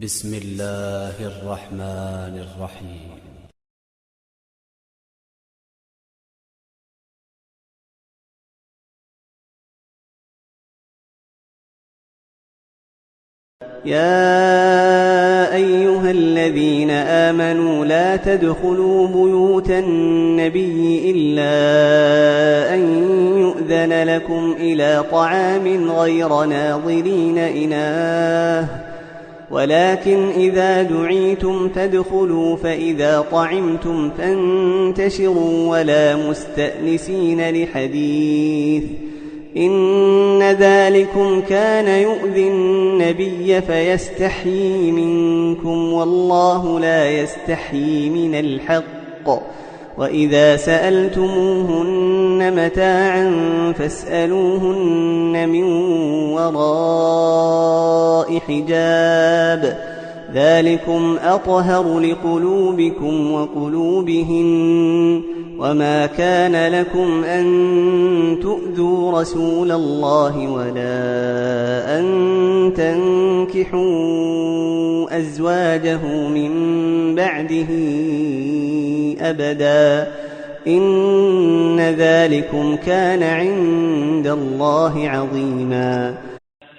बिस्मिल्लाहिर्रहमानिर्रहीम। يا أيها الذين آمنوا لا تدخلوا بيوت النبي إلا أن يؤذن لكم إلى طعام غير ناظرين إناه ولكن إذا دعيتم فادخلوا فإذا طعمتم فانتشروا ولا مستأنسين لحديث إن ذلكم كان يؤذي النبي فيستحيي منكم والله لا يستحيي من الحق وإذا سألتموهن متاعا فاسألوهن من وراء حجاب ذلكم أطهر لقلوبكم وقلوبهن وما كان لكم أن تؤذوا رسول الله ولا أن تنكحوا أزواجه من بعده أبدا إن ذلكم كان عند الله عظيما।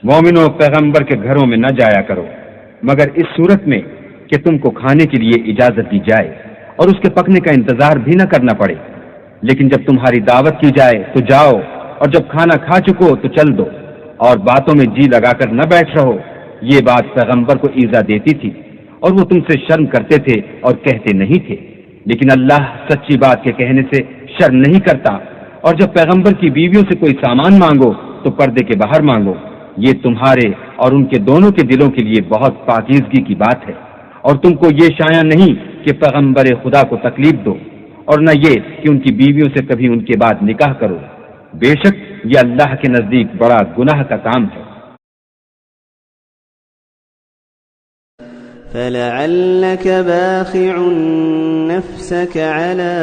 मोमिनो पैगंबर के घरों में न जाया करो मगर इस सूरत में कि तुमको खाने के लिए इजाजत दी जाए और उसके पकने का इंतजार भी न करना पड़े। लेकिन जब तुम्हारी दावत की जाए तो जाओ और जब खाना खा चुको तो चल दो और बातों में जी लगाकर न बैठ रहो। ये बात पैगंबर को ईजा देती थी और वो तुमसे शर्म करते थे और कहते नहीं थे, लेकिन अल्लाह सच्ची बात के कहने से शर्म नहीं करता। और जब पैगंबर की बीवियों से कोई सामान मांगो तो पर्दे के बाहर मांगो। ये तुम्हारे और उनके दोनों के दिलों के लिए बहुत पाकीज़गी की बात है। और तुमको ये शाया नहीं कि पैगंबर खुदा को तकलीफ दो और न ये कि उनकी बीवियों से कभी उनके बाद निकाह करो। बेशक ये अल्लाह के नजदीक बड़ा गुनाह का काम है। فلعلك باخع نفسك على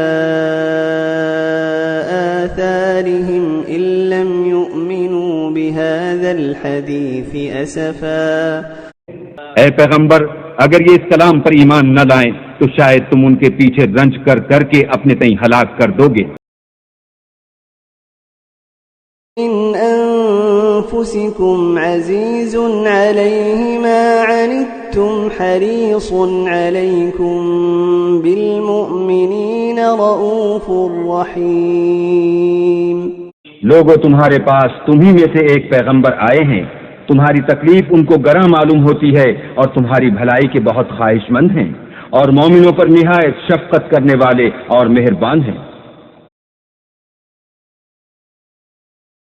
آثارهم إن لم يؤمنوا بهذا الحديث أسفا। ऐ पैगंबर, अगर ये इस कलाम पर ईमान न लाएं तो शायद तुम उनके पीछे रंज कर करके अपने तई हलाक कर दोगे। إن أنفسكم عزيز عليه ما عنتم حريص عليكم بالمؤمنين رؤوف رحيم। लोगों, तुम्हारे पास तुम्ही में से एक पैगंबर आए हैं, तुम्हारी तकलीफ उनको गरा मालूम होती है और तुम्हारी भलाई के बहुत ख्वाहिशमंद हैं और मोमिनों पर निहायत शफकत करने वाले और मेहरबान हैं।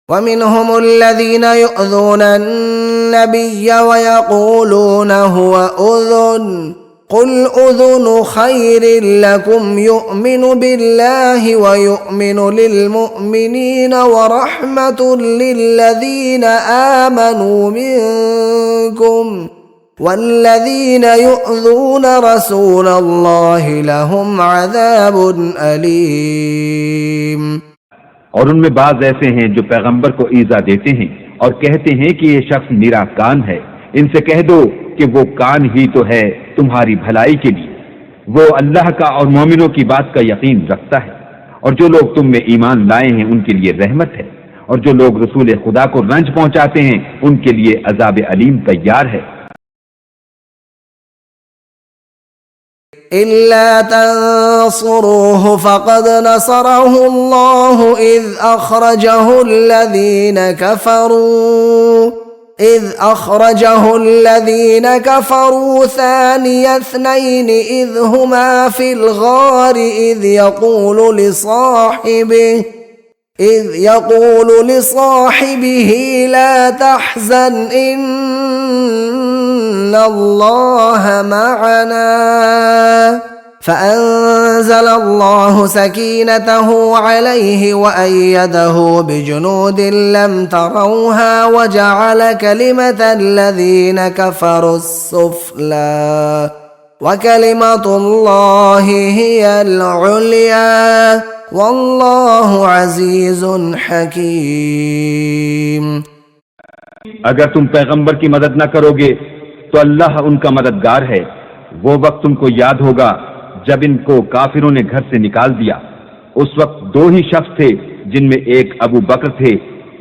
ومنهم الذين يؤذون النبي ويقولون هو أذن قل أذن خير لكم يؤمن بالله ويؤمن للمؤمنين ورحمة للذين آمنوا منكم والذين يؤذون رسول الله لهم عذاب أليم। और उनमें बाज ऐसे हैं जो पैगंबर को ईजा देते हैं और कहते हैं कि ये शख्स निरा कान है। इनसे कह दो कि वो कान ही तो है तुम्हारी भलाई के लिए। वो अल्लाह का और मोमिनों की बात का यकीन रखता है। और जो लोग तुम में ईमान लाए हैं उनके लिए रहमत है और जो लोग रसूल खुदा को रंज पहुंचाते हैं उनके लिए अजाब अलीम तैयार है। إلا تنصروه فقد نصره الله إذ أخرجه الذين كفروا ثاني اثنين إذ هما في الغار إذ يقول لصاحبه لا تحزن إن الله معنا فأنزل الله سكينته عليه وأيده بجنود لم تروها وجعل كلمة الذين كفروا السفلى وكلمة الله هي العليا والله عزيز حكيم। अगर तुम पैगंबर की मदद न करोगे तो अल्लाह उनका मददगार है। वो वक्त तुमको याद होगा जब इनको काफिरों ने घर से निकाल दिया। उस वक्त दो ही शख्स थे, जिनमें एक अबू बकर थे,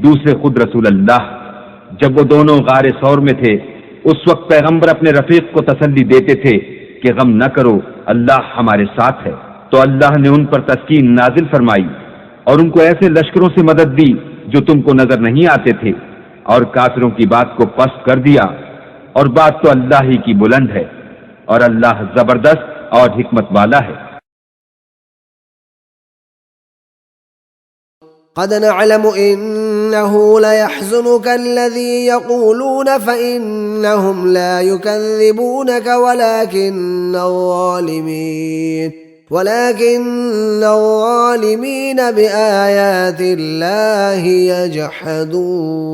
दूसरे खुद रसूल अल्लाह। जब वो दोनों गारे सौर में थे, उस वक्त पैगंबर अपने रफीक को तसल्ली देते थे कि गम न करो, अल्लाह हमारे साथ है। तो अल्लाह ने उन पर तस्कीन नाजिल फरमाई और उनको ऐसे लश्करों से मदद दी जो तुमको नजर नहीं आते थे, और काफिरों की बात को पस्त कर दिया। और बात तो अल्लाह ही की बुलंद है, और अल्लाह जबरदस्त और हिकमत वाला है। قد نعلم إنه ليحزنك الذي يقولون فإنهم لا يكذبونك ولكن الظالمين بآيات الله يجحدون।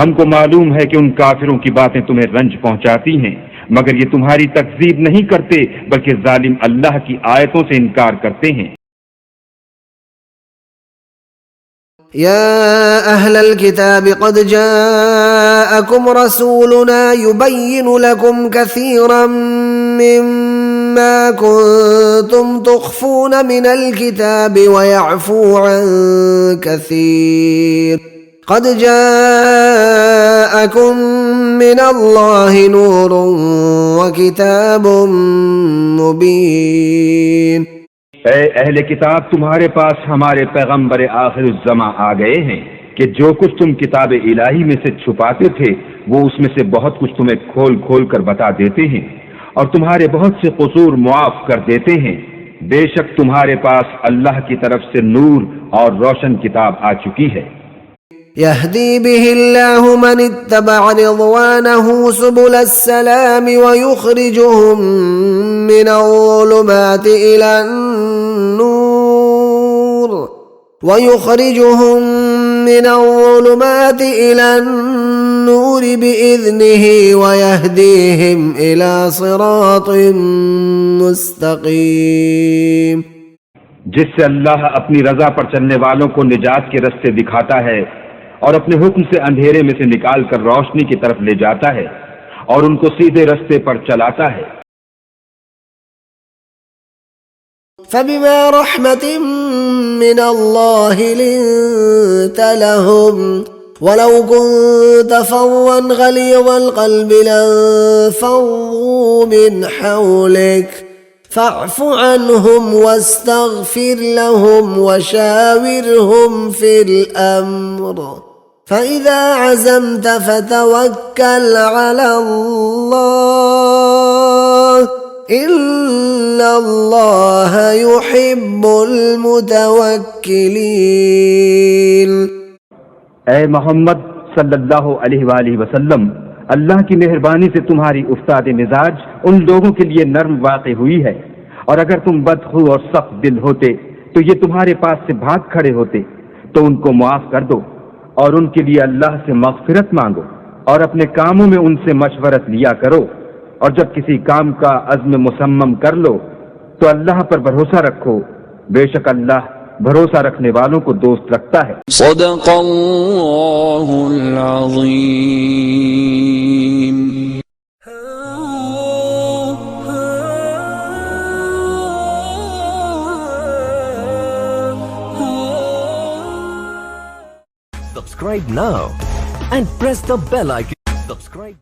हमको मालूम है कि उन काफिरों की बातें तुम्हें रंज पहुंचाती हैं, मगर ये तुम्हारी तकजीब नहीं करते, बल्कि जालिम अल्लाह की आयतों से इनकार करते हैं। يا أهل الكتاب قد جاءكم رسولنا يبين لكم كثيرا مما كنتم تخفون من الكتاب ويعفو عن كثير قد جاءكم من الله نور وكتاب مبين। ऐ अहले किताब, तुम्हारे पास हमारे पैगंबर आखिरुज़्ज़मा आ गए हैं कि जो कुछ तुम किताब इलाही में से छुपाते थे वो उसमें से बहुत कुछ तुम्हें खोल खोल कर बता देते हैं और तुम्हारे बहुत से कसूर मुआफ कर देते हैं। बेशक तुम्हारे पास अल्लाह की तरफ से नूर और रोशन किताब आ चुकी है। يهدي به الله من اتبع رضوانه سبل السلام ويخرجهم من الظلمات إلى النور بإذنه ويهديهم إلى صراط مستقيم। जिससे अल्लाह अपनी रजा पर चलने वालों को निजात के रास्ते दिखाता है और अपने हुक्म से अंधेरे में से निकाल कर रोशनी की तरफ ले जाता है और उनको सीधे रास्ते पर चलाता है। فبما رحمة من الله لنت لهم ولو كنت فظا غليظ القلب لانفضوا من حولك فاعف عنهم واستغفر لهم وشاورهم في الأمر فإذا عزمت فتوكل على الله إن الله يحب المتوكلين। ऐ मोहम्मद सल्लल्लाहु अलैहि वसल्लम, अल्लाह की मेहरबानी से तुम्हारी उस्ताद मिजाज उन लोगों के लिए नर्म वाक़ई हुई है, और अगर तुम बदखू और सख्त दिल होते तो ये तुम्हारे पास से भाग खड़े होते। तो उनको मुआफ कर दो और उनके लिए अल्लाह से मग़फ़िरत मांगो और अपने कामों में उनसे मशवरत लिया करो, और जब किसी काम का अज़्म मुसम्मम कर लो तो अल्लाह पर भरोसा रखो। बेशक अल्लाह भरोसा रखने वालों को दोस्त रखता है। सदक़ल्लाहुल अज़ीम। Subscribe now and press the bell icon. Subscribe.